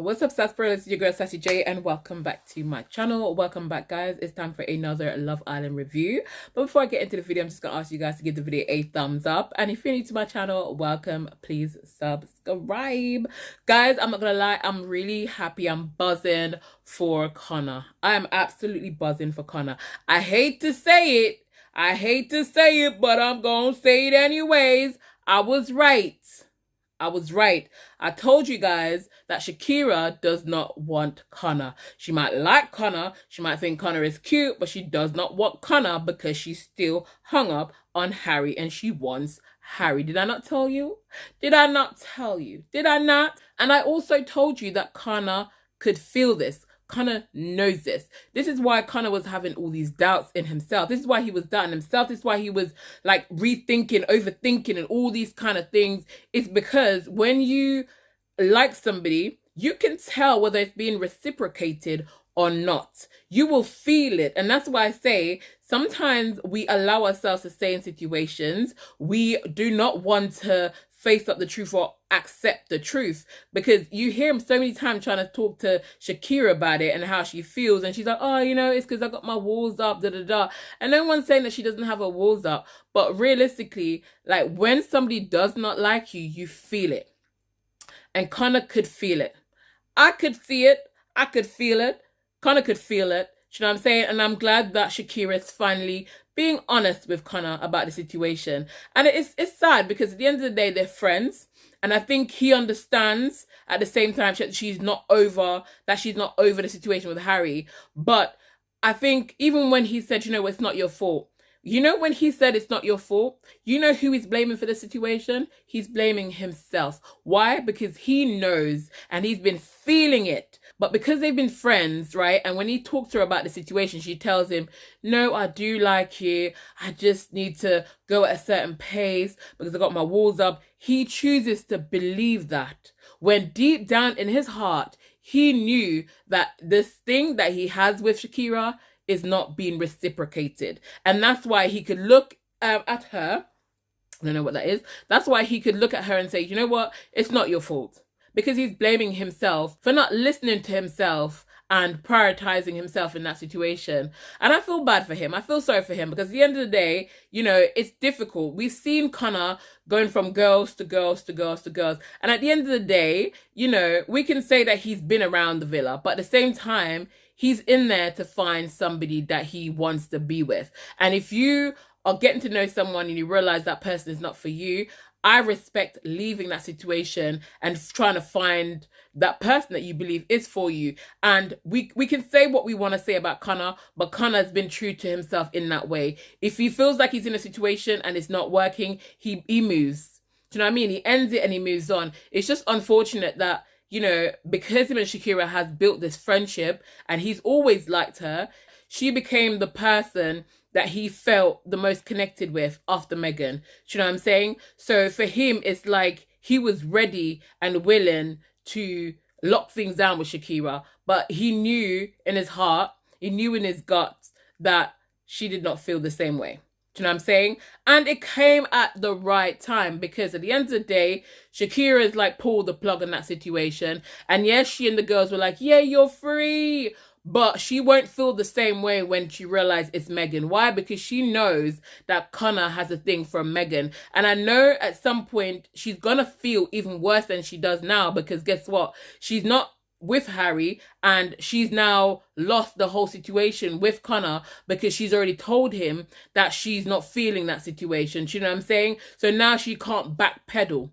What's up, Sarsaparilla? It's your girl Sassy J, and welcome back to my channel. Welcome back, guys. It's time for another Love Island review. But before I get into the video, I'm just gonna ask you guys to give the video a thumbs up, and if you're new to my channel, welcome. Please subscribe, guys. I'm not gonna lie, I'm really happy. I'm buzzing for Conor. I am absolutely buzzing for Conor. I hate to say it, but I'm gonna say it anyways. I was right. I told you guys that Shakira does not want Conor. She might like Conor, she might think Conor is cute, but she does not want Conor because she's still hung up on Harry and she wants Harry. Did I not tell you? Did I not tell you? Did I not? And I also told you that Conor could feel this. Conor knows this. This is why Conor was having all these doubts in himself. This is why he was doubting himself. This is why he was like rethinking, overthinking, and all these kind of things. It's because when you like somebody, you can tell whether it's being reciprocated or not. You will feel it. And that's why I say sometimes we allow ourselves to stay in situations. We do not want to face up the truth or accept the truth, because you hear him so many times trying to talk to Shakira about it and how she feels, and she's like, oh, you know, it's because I got my walls up, and no one's saying that she doesn't have her walls up, but realistically, like, when somebody does not like you, you feel it. And Conor could feel it. I could see it. I could feel it. Conor could feel it. You know what I'm saying? And I'm glad that Shakira is finally being honest with Conor about the situation. And it's sad because at the end of the day, they're friends. And I think he understands at the same time she's not over the situation with Harry. But I think even when he said, you know, it's not your fault. You know, when he said it's not your fault, you know who he's blaming for the situation? He's blaming himself. Why? Because he knows and he's been feeling it. But because they've been friends, right? And when he talks to her about the situation, she tells him, no, I do like you. I just need to go at a certain pace because I got my walls up. He chooses to believe that when deep down in his heart, he knew that this thing that he has with Shakira is not being reciprocated. And that's why he could look at her. I don't know what that is. That's why he could look at her and say, you know what? It's not your fault. Because he's blaming himself for not listening to himself and prioritizing himself in that situation. And I feel bad for him. I feel sorry for him because at the end of the day, you know, it's difficult. We've seen Conor going from girls to girls to girls to girls. And at the end of the day, you know, we can say that he's been around the villa, but at the same time, he's in there to find somebody that he wants to be with. And if you are getting to know someone and you realize that person is not for you, I respect leaving that situation and trying to find that person that you believe is for you. And we can say what we want to say about Conor, but Conor has been true to himself in that way. If he feels like he's in a situation and it's not working, he moves. Do you know what I mean? He ends it and he moves on. It's just unfortunate that, you know, because him and Shakira has built this friendship and he's always liked her, she became the person that he felt the most connected with after Meghan. Do you know what I'm saying? So for him, it's like he was ready and willing to lock things down with Shakira, but he knew in his heart, he knew in his guts that she did not feel the same way. Do you know what I'm saying? And it came at the right time because at the end of the day, Shakira is like pulled the plug in that situation. And yes, she and the girls were like, yeah, you're free. But she won't feel the same way when she realizes it's Meghan. Why? Because she knows that Conor has a thing for Meghan. And I know at some point she's going to feel even worse than she does now because guess what? She's not with Harry and she's now lost the whole situation with Conor because she's already told him that she's not feeling that situation. Do you know what I'm saying? So now she can't backpedal,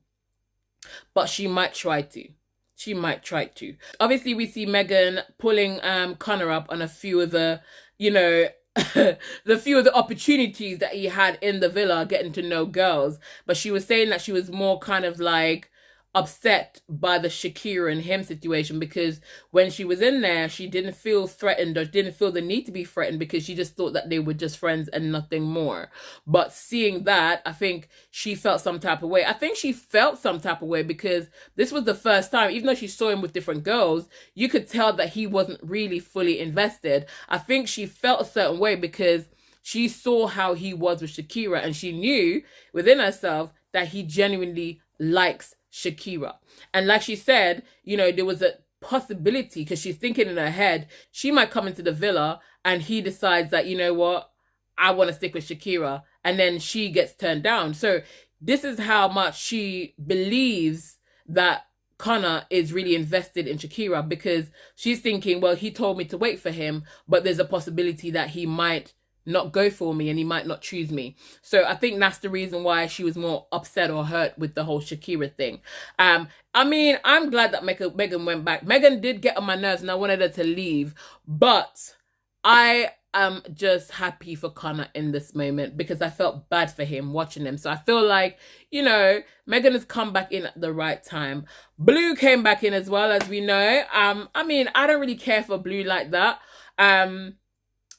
but she might try to. She might try to. Obviously, we see Meghan pulling Conor up on a few of the, you know, the few of the opportunities that he had in the villa getting to know girls. But she was saying that she was more kind of like upset by the Shakira and him situation because when she was in there, she didn't feel threatened or didn't feel the need to be threatened because she just thought that they were just friends and nothing more. But seeing that, I think she felt some type of way. I think she felt some type of way because this was the first time, even though she saw him with different girls, you could tell that he wasn't really fully invested. I think she felt a certain way because she saw how he was with Shakira and she knew within herself that he genuinely likes Shakira. And like she said, you know, there was a possibility, because she's thinking in her head, she might come into the villa and he decides that, you know what, I want to stick with Shakira, and then she gets turned down. So this is how much she believes that Conor is really invested in Shakira, because she's thinking, well, he told me to wait for him, but there's a possibility that he might not go for me and he might not choose me. So I think that's the reason why she was more upset or hurt with the whole Shakira thing. I mean, I'm glad that Megan went back. Megan did get on my nerves and I wanted her to leave, but I am just happy for Conor in this moment because I felt bad for him watching him. So I feel like, you know, Megan has come back in at the right time. Blue came back in as well, as we know. I mean, I don't really care for Blue like that.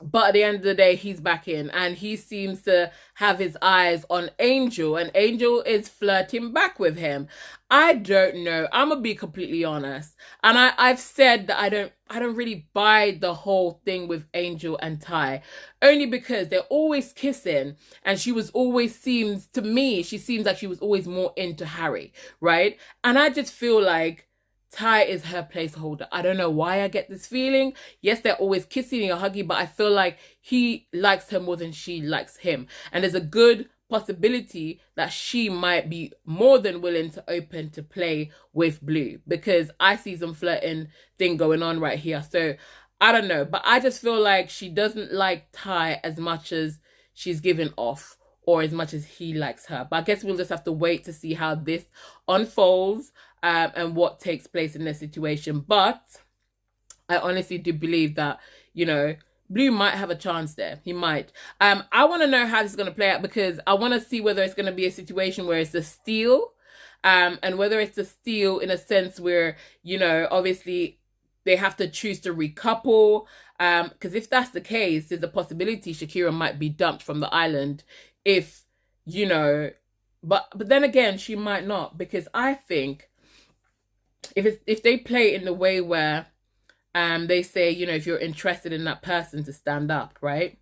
But at the end of the day, he's back in and he seems to have his eyes on Angel, and Angel is flirting back with him. I don't know. I'm gonna be completely honest. And I've said that I don't really buy the whole thing with Angel and Ty, only because they're always kissing and she seems like she was always more into Harry, right? And I just feel like Ty is her placeholder. I don't know why I get this feeling. Yes, they're always kissing or hugging, but I feel like he likes her more than she likes him. And there's a good possibility that she might be more than willing to open to play with Blue, because I see some flirting thing going on right here. So I don't know, but I just feel like she doesn't like Ty as much as she's giving off, or as much as he likes her. But I guess we'll just have to wait to see how this unfolds and what takes place in this situation. But I honestly do believe that, you know, Blue might have a chance there. He might. I want to know how this is going to play out, because I want to see whether it's going to be a situation where it's a steal, and whether it's a steal in a sense where, you know, obviously they have to choose to recouple. Because if that's the case, there's a possibility Shakira might be dumped from the island if, you know, but then again, she might not, because I think if they play in the way where they say, you know, if you're interested in that person, to stand up, right?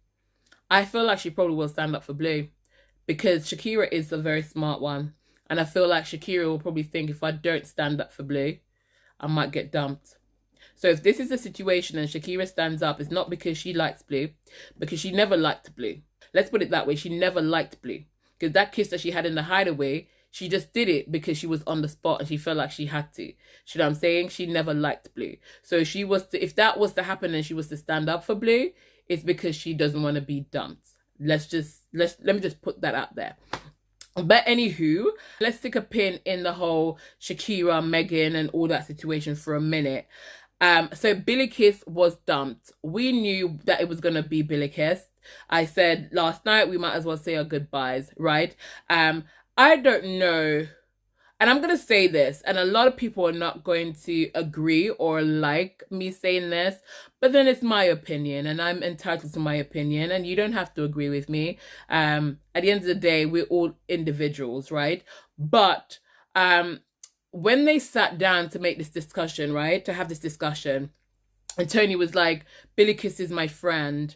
I feel like she probably will stand up for Blue, because Shakira is a very smart one. And I feel like Shakira will probably think, if I don't stand up for Blue, I might get dumped. So if this is a situation and Shakira stands up, it's not because she likes Blue, because she never liked Blue. Let's put it that way. She never liked Blue, because that kiss that she had in the hideaway, she just did it because she was on the spot and she felt like she had to. You know what I'm saying? She never liked Blue. So if that was to happen and she was to stand up for Blue, it's because she doesn't want to be dumped. Let me just put that out there. But anywho, let's stick a pin in the whole Shakira, Megan and all that situation for a minute. So Billykiss was dumped. We knew that it was going to be Billykiss. I said last night we might as well say our goodbyes, right? I don't know, and I'm going to say this, and a lot of people are not going to agree or like me saying this, but then it's my opinion, and I'm entitled to my opinion, and you don't have to agree with me. At the end of the day, we're all individuals, right? But when they sat down to make this discussion, right, to have this discussion, and Tony was like, Billykiss is my friend,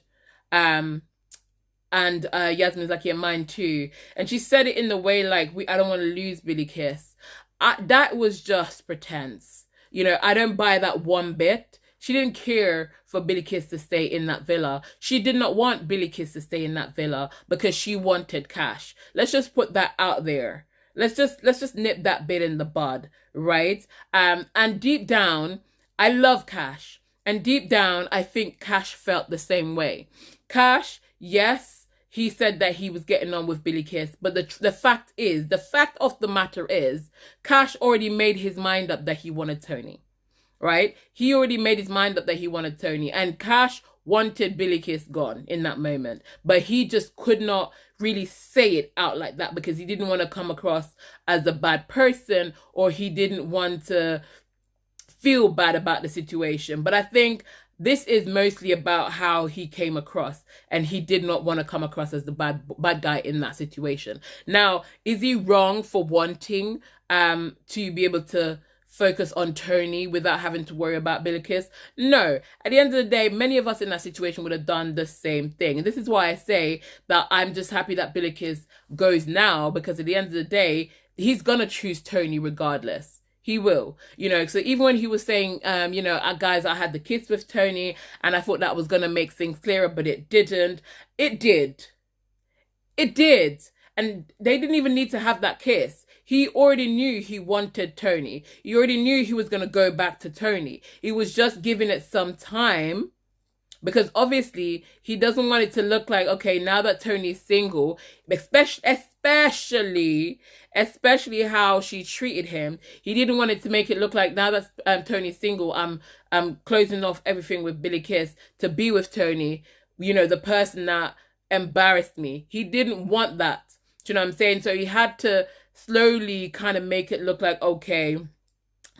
and Yasmin's like, yeah, mine too. And she said it in the way like, I don't want to lose Billykiss. That was just pretense. You know, I don't buy that one bit. She didn't care for Billykiss to stay in that villa. She did not want Billykiss to stay in that villa because she wanted cash. Let's just put that out there. Let's just nip that bit in the bud, right? And deep down, I love Cash. And deep down, I think Cash felt the same way. Cash, yes, he said that he was getting on with Billykiss, but the fact of the matter is, Cash already made his mind up that he wanted Tony, right? He already made his mind up that he wanted Tony, and Cash wanted Billykiss gone in that moment, but he just could not really say it out like that because he didn't want to come across as a bad person, or he didn't want to feel bad about the situation. But I think this is mostly about how he came across, and he did not want to come across as the bad guy in that situation. Now, is he wrong for wanting to be able to focus on Tony without having to worry about Billykiss? No. At the end of the day, many of us in that situation would have done the same thing. And this is why I say that I'm just happy that Billykiss goes now, because at the end of the day, he's going to choose Tony regardless. He will, you know. So even when he was saying, you know, guys, I had the kiss with Tony and I thought that was going to make things clearer, but it didn't. It did. It did. And they didn't even need to have that kiss. He already knew he wanted Tony. He already knew he was going to go back to Tony. He was just giving it some time, because obviously he doesn't want it to look like, okay, now that Tony's single, especially how she treated him, he didn't want it to make it look like, now that Tony's single, I'm closing off everything with Billykiss to be with Tony, you know, the person that embarrassed me. He didn't want that. Do you know what I'm saying? So he had to slowly kind of make it look like, okay,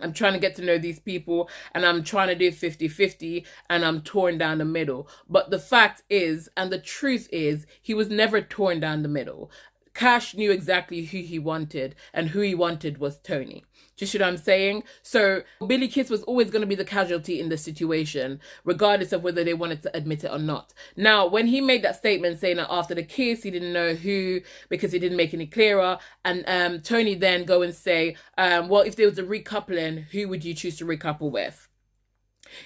I'm trying to get to know these people and I'm trying to do 50-50 and I'm torn down the middle. But the fact is, and the truth is, he was never torn down the middle. Cash knew exactly who he wanted, and who he wanted was Tony. Do you see what I'm saying? So Billykiss was always going to be the casualty in the situation, regardless of whether they wanted to admit it or not. Now, when he made that statement saying that after the kiss, he didn't know who, because he didn't make any clearer, and Tony then go and say, well, if there was a recoupling, who would you choose to recouple with?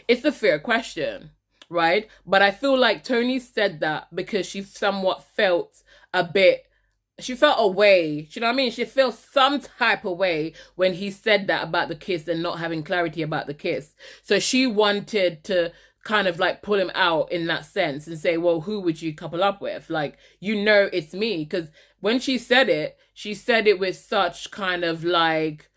It's a fair question, right? But I feel like Tony said that because she somewhat felt a bit, she felt away. You know what I mean? She felt some type of way when he said that about the kiss and not having clarity about the kiss. So she wanted to kind of like pull him out in that sense and say, well, who would you couple up with? Like, you know, it's me. Because when she said it with such kind of like,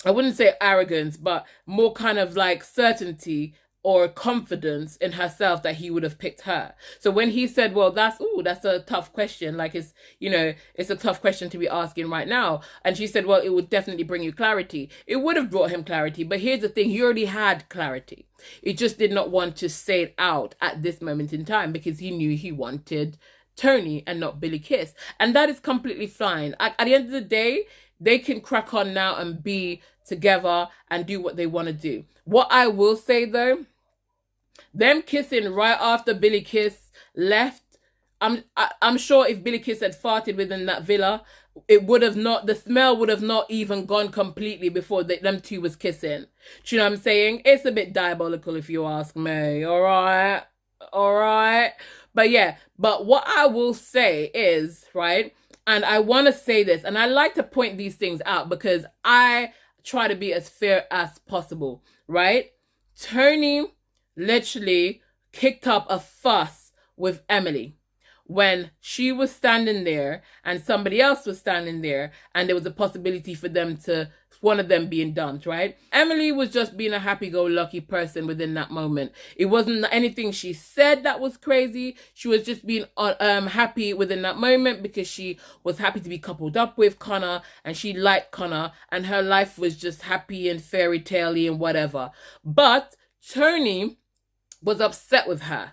I wouldn't say arrogance, but more kind of like certainty or confidence in herself that he would have picked her. So when he said, well, that's a tough question. Like, it's, you know, it's a tough question to be asking right now. And she said, well, it would definitely bring you clarity. It would have brought him clarity. But here's the thing. He already had clarity. He just did not want to say it out at this moment in time because he knew he wanted Tony and not Billykiss. And that is completely fine. At the end of the day, they can crack on now and be together and do what they want to do. What I will say though, them kissing right after Billykiss left, I'm sure if Billykiss had farted within that villa, it would have not, the smell would have not even gone completely before them two was kissing. Do you know what I'm saying? It's a bit diabolical if you ask me. All right. But yeah, but what I will say is, right, and I want to say this, and I like to point these things out because I try to be as fair as possible, right? Tony literally kicked up a fuss with Emily when she was standing there and somebody else was standing there and there was a possibility for them to, one of them being dumped, right? Emily was just being a happy-go-lucky person within that moment. It wasn't anything she said that was crazy. She was just being happy within that moment because she was happy to be coupled up with Conor and she liked Conor and her life was just happy and fairy tale-y and whatever. But Tony was upset with her.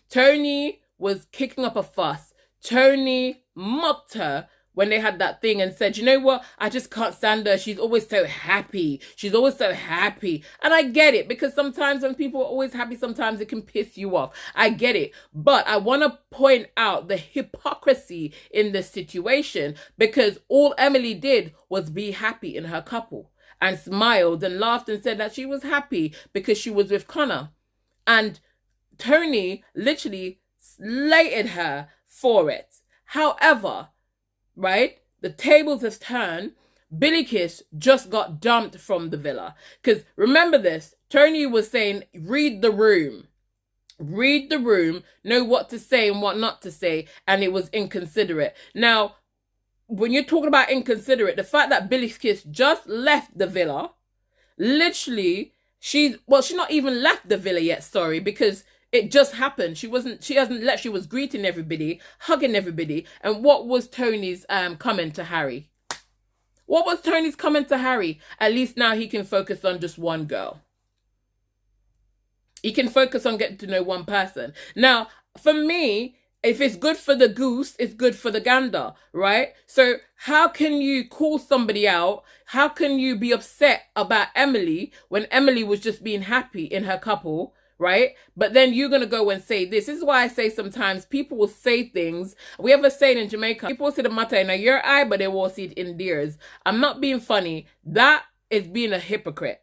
Tony was kicking up a fuss. Tony mocked her when they had that thing and said, you know what? I just can't stand her. She's always so happy. She's always so happy. And I get it, because sometimes when people are always happy, sometimes it can piss you off. I get it. But I want to point out the hypocrisy in this situation, because all Emily did was be happy in her couple and smiled and laughed and said that she was happy because she was with Conor. And Tony literally slated her for it. However, right, the tables have turned. Billykiss just got dumped from the villa. Because remember this, Tony was saying, read the room. Read the room, know what to say and what not to say. And it was inconsiderate. Now, when you're talking about inconsiderate, the fact that Billykiss just left the villa, literally, she's not even left the villa yet, sorry, because it just happened. She hasn't left. She was greeting everybody, hugging everybody. And what was Tony's comment to Harry? What was Tony's comment to Harry? At least now he can focus on just one girl. He can focus on getting to know one person. Now, for me, if it's good for the goose, it's good for the gander, right? So how can you call somebody out? How can you be upset about Emily when Emily was just being happy in her couple, right? But then you're going to go and say this. This is why I say sometimes people will say things. We have a saying in Jamaica, people see the matter in your eye, but they won't see it in theirs. I'm not being funny. That is being a hypocrite.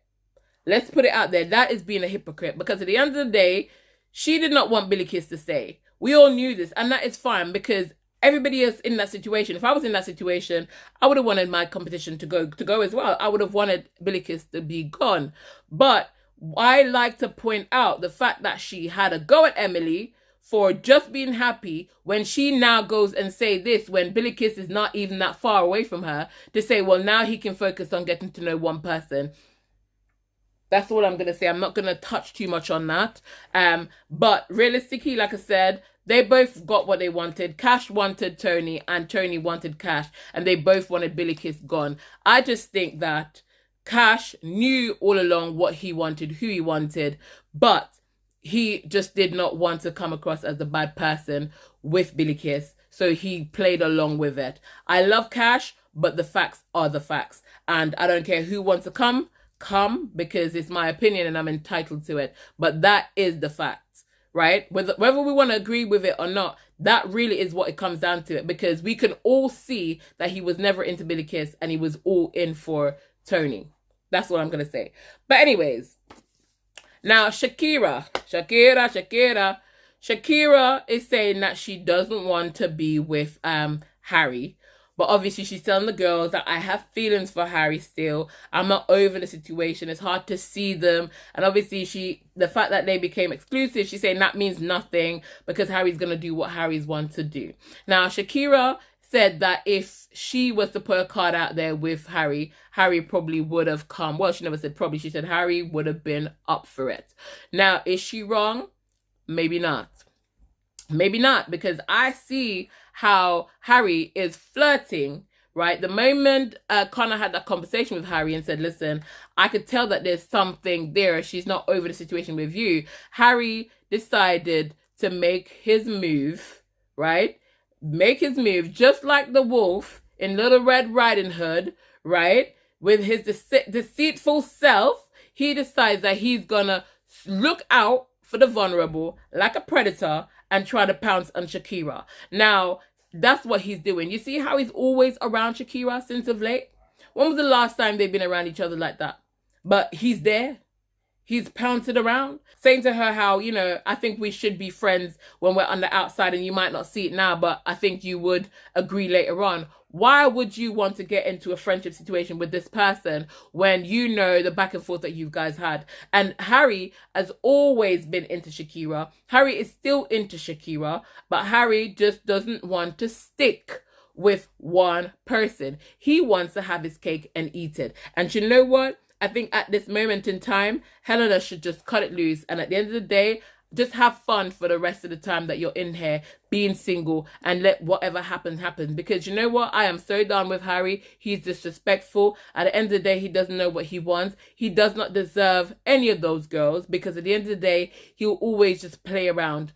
Let's put it out there. That is being a hypocrite, because at the end of the day, she did not want Billykiss to stay. We all knew this, and that is fine, because everybody is in that situation. If I was in that situation, I would have wanted my competition to go as well. I would have wanted Billykiss to be gone. But I like to point out the fact that she had a go at Emily for just being happy, when she now goes and say this, when Billykiss is not even that far away from her, to say, well, now he can focus on getting to know one person. That's all I'm going to say. I'm not going to touch too much on that. But realistically, like I said, they both got what they wanted. Cash wanted Tony and Tony wanted Cash, and they both wanted Billykiss gone. I just think that Cash knew all along what he wanted, who he wanted, but he just did not want to come across as a bad person with Billykiss, so he played along with it. I love Cash, but the facts are the facts, and I don't care who wants to come, because it's my opinion and I'm entitled to it. But that is the fact, right? Whether we want to agree with it or not, that really is what it comes down to, it, because we can all see that he was never into Billykiss and he was all in for Tony. That's what I'm going to say. But anyways, now Shakira is saying that she doesn't want to be with Harry. But obviously she's telling the girls that I have feelings for Harry still. I'm not over the situation. It's hard to see them. And obviously the fact that they became exclusive, she's saying that means nothing, because Harry's going to do what Harry's want to do. Now, Shakira said that if she was to put a card out there with Harry, Harry probably would have come. Well, she never said probably. She said Harry would have been up for it. Now, is she wrong? Maybe not. Maybe not, because I see how Harry is flirting, right? The moment Conor had that conversation with Harry and said, listen, I could tell that there's something there. She's not over the situation with you. Harry decided to make his move, right? Make his move just like the wolf in Little Red Riding Hood, right? With his deceitful self, he decides that he's gonna look out for the vulnerable like a predator and try to pounce on Shakira. Now, that's what he's doing. You see how he's always around Shakira since of late? When was the last time they've been around each other like that? But he's there. He's pouncing around, saying to her how, you know, I think we should be friends when we're on the outside, and you might not see it now, but I think you would agree later on. Why would you want to get into a friendship situation with this person when you know the back and forth that you guys had? And Harry has always been into Shakira. Harry is still into Shakira, but Harry just doesn't want to stick with one person. He wants to have his cake and eat it. And you know what? I think at this moment in time, Helena should just cut it loose. And at the end of the day, just have fun for the rest of the time that you're in here being single, and let whatever happen happen. Because you know what? I am so done with Harry. He's disrespectful. At the end of the day, he doesn't know what he wants. He does not deserve any of those girls, because at the end of the day, he'll always just play around.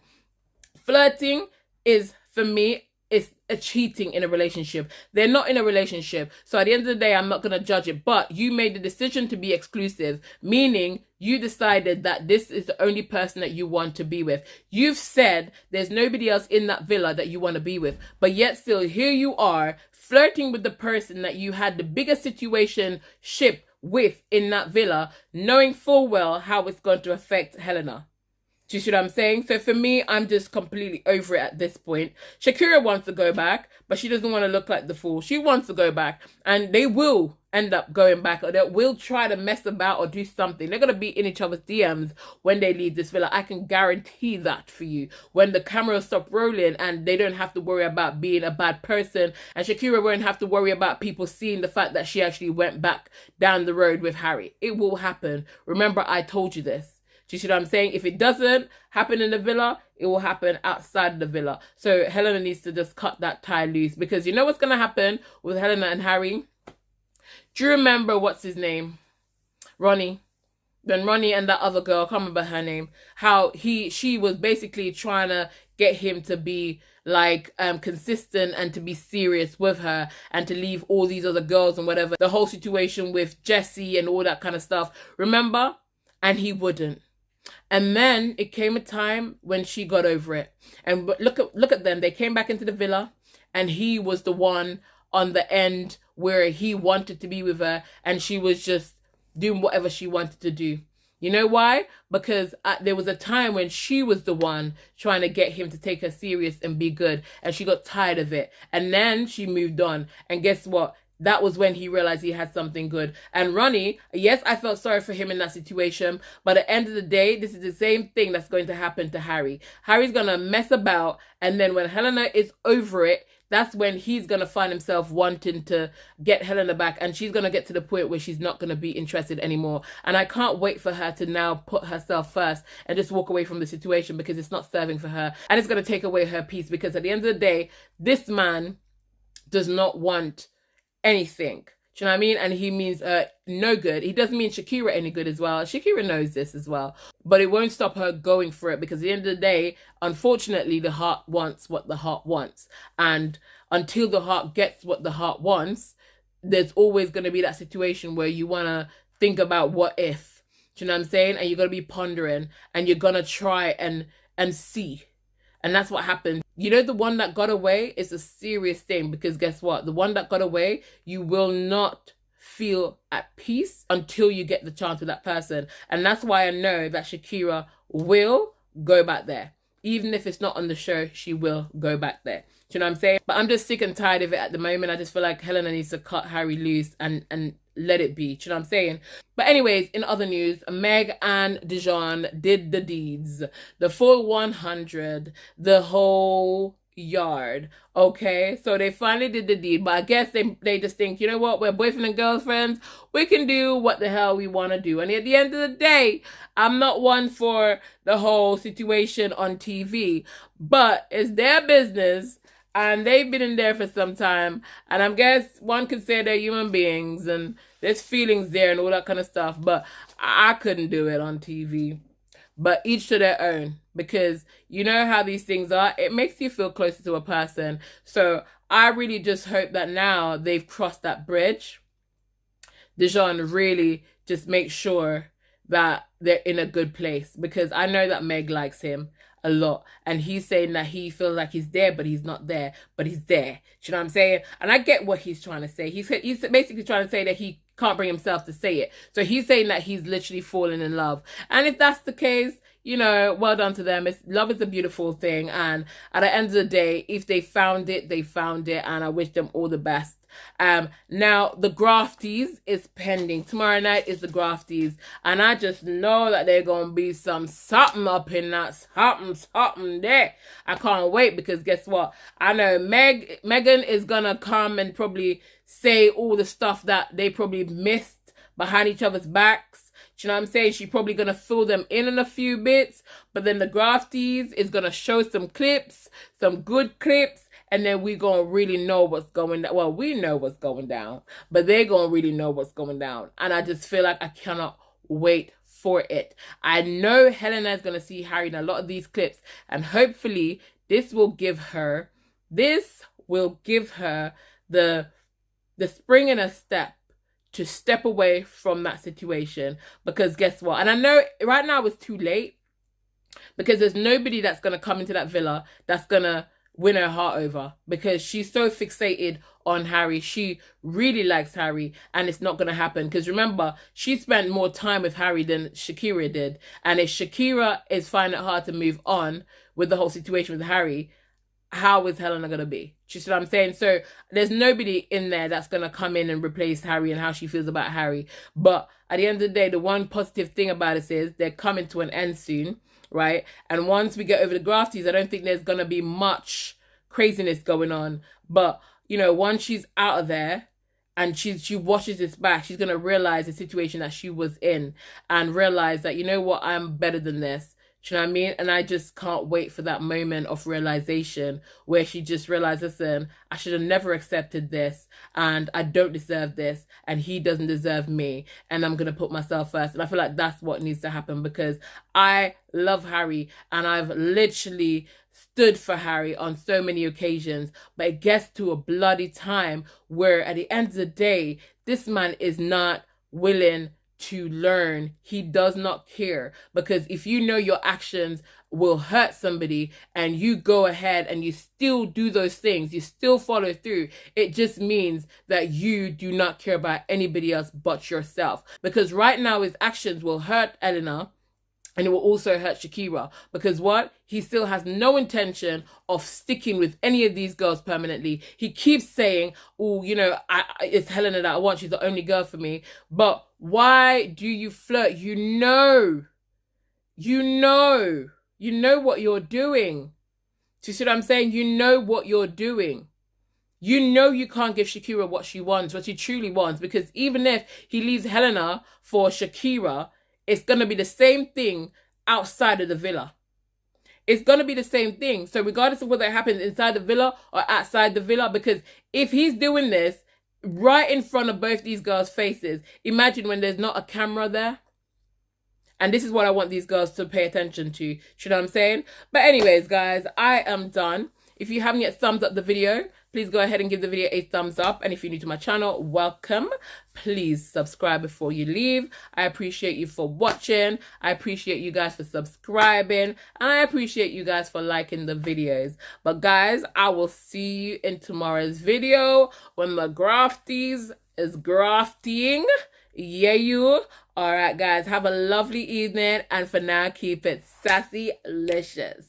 Flirting is, for me, it's a cheating in a relationship. They're not in a relationship. So at the end of the day, I'm not going to judge it. But you made the decision to be exclusive, meaning you decided that this is the only person that you want to be with. You've said there's nobody else in that villa that you want to be with. But yet still, here you are flirting with the person that you had the biggest situationship with in that villa, knowing full well how it's going to affect Helena. Do you see what I'm saying? So for me, I'm just completely over it at this point. Shakira wants to go back, but she doesn't want to look like the fool. She wants to go back, and they will end up going back, or they will try to mess about or do something. They're going to be in each other's DMs when they leave this villa. I can guarantee that for you. When the cameras stop rolling and they don't have to worry about being a bad person, and Shakira won't have to worry about people seeing the fact that she actually went back down the road with Harry. It will happen. Remember, I told you this. Do you see what I'm saying? If it doesn't happen in the villa, it will happen outside of the villa. So Helena needs to just cut that tie loose, because you know what's going to happen with Helena and Harry? Do you remember what's his name? Ronnie. Then Ronnie and that other girl, I can't remember her name, how she was basically trying to get him to be like consistent and to be serious with her, and to leave all these other girls and whatever. The whole situation with Jesse and all that kind of stuff. Remember? And he wouldn't. And then it came a time when she got over it. And look at them. They came back into the villa, and he was the one on the end where he wanted to be with her, and she was just doing whatever she wanted to do. You know why? Because there was a time when she was the one trying to get him to take her serious and be good, and she got tired of it, and then she moved on. And guess what? That was when he realized he had something good. And Ronnie, yes, I felt sorry for him in that situation, but at the end of the day, this is the same thing that's going to happen to Harry. Harry's gonna mess about, and then when Helena is over it, that's when he's going to find himself wanting to get Helena back, and she's going to get to the point where she's not going to be interested anymore. And I can't wait for her to now put herself first and just walk away from the situation, because it's not serving for her, and it's going to take away her peace, because at the end of the day, this man does not want anything. Do you know what I mean? And he means no good. He doesn't mean Shakira any good as well. Shakira knows this as well. But it won't stop her going for it, because at the end of the day, unfortunately, the heart wants what the heart wants. And until the heart gets what the heart wants, there's always going to be that situation where you want to think about what if. Do you know what I'm saying? And you're going to be pondering, and you're going to try and see. And that's what happened. You know, the one that got away is a serious thing, because guess what? The one that got away, you will not feel at peace until you get the chance with that person. And that's why I know that Shakira will go back there. Even if it's not on the show, she will go back there. Do you know what I'm saying? But I'm just sick and tired of it at the moment. I just feel like Helena needs to cut Harry loose and let it be. Do you know what I'm saying? But anyways, in other news, Meg and Dijon did the deeds. The full 100, the whole yard. Okay, so they finally did the deed. But I guess they just think, you know what, we're boyfriend and girlfriends, we can do what the hell we want to do. And at the end of the day, I'm not one for the whole situation on TV, but it's their business. And they've been in there for some time. And I guess one could say they're human beings, and there's feelings there and all that kind of stuff. But I couldn't do it on TV. But each to their own. Because you know how these things are. It makes you feel closer to a person. So I really just hope that now they've crossed that bridge. Dijon really just makes sure that they're in a good place. Because I know that Meg likes him a lot, and he's saying that he feels like he's there, but he's not there, but he's there. Do you know what I'm saying? And I get what he's trying to say. He's basically trying to say that he can't bring himself to say it. So he's saying that he's literally fallen in love. And if that's the case, you know, well done to them. Love is a beautiful thing. And at the end of the day, if they found it, they found it. And I wish them all the best. Now the grafties is pending. Tomorrow night is the grafties, and I just know that they're gonna be something up in that something there. I can't wait, because guess what? I know Megan is gonna come and probably say all the stuff that they probably missed behind each other's backs. Do you know what I'm saying? She's probably gonna fill them in on a few bits, but then the grafties is gonna show some clips, some good clips. And then we're going to really know what's going down. Well, we know what's going down, but they're going to really know what's going down. And I just feel like I cannot wait for it. I know Helena is going to see Harry in a lot of these clips. And hopefully this will give her the spring in a step to step away from that situation. Because guess what? And I know right now it's too late, because there's nobody that's going to come into that villa that's going to win her heart over, because she's so fixated on Harry. She really likes Harry, and it's not going to happen. Because remember, she spent more time with Harry than Shakira did. And if Shakira is finding it hard to move on with the whole situation with Harry, how is Helena going to be? Do you see what I'm saying? So there's nobody in there that's going to come in and replace Harry and how she feels about Harry. But at the end of the day, the one positive thing about it is they're coming to an end soon. Right? And once we get over the grafties, I don't think there's going to be much craziness going on. But, you know, once she's out of there and she washes this back, she's going to realize the situation that she was in and realize that, you know what, I'm better than this. Do you know what I mean? And I just can't wait for that moment of realization where she just realizes, listen, I should have never accepted this, and I don't deserve this, and he doesn't deserve me, and I'm going to put myself first. And I feel like that's what needs to happen, because I love Harry, and I've literally stood for Harry on so many occasions, but it gets to a bloody time where at the end of the day, this man is not willing to learn. He does not care, because if you know your actions will hurt somebody and you go ahead and you still do those things, you still follow through, it just means that you do not care about anybody else but yourself. Because right now his actions will hurt Eleanor, and it will also hurt Shakira, because what? He still has no intention of sticking with any of these girls permanently. He keeps saying, oh, you know, it's Helena that I want. She's the only girl for me. But why do you flirt? You know what you're doing. Do you see what I'm saying? You know what you're doing. You know you can't give Shakira what she wants, what she truly wants, because even if he leaves Helena for Shakira, it's going to be the same thing outside of the villa. It's going to be the same thing. So regardless of whether it happens inside the villa or outside the villa, because if he's doing this right in front of both these girls' faces, imagine when there's not a camera there. And this is what I want these girls to pay attention to. You know what I'm saying? But anyways, guys, I am done. If you haven't yet thumbs up the video, please go ahead and give the video a thumbs up. And if you're new to my channel, welcome. Please subscribe before you leave. I appreciate you for watching. I appreciate you guys for subscribing. And I appreciate you guys for liking the videos. But guys, I will see you in tomorrow's video when the grafties is grafting. Yeah, you. All right, guys, have a lovely evening. And for now, keep it sassy-licious.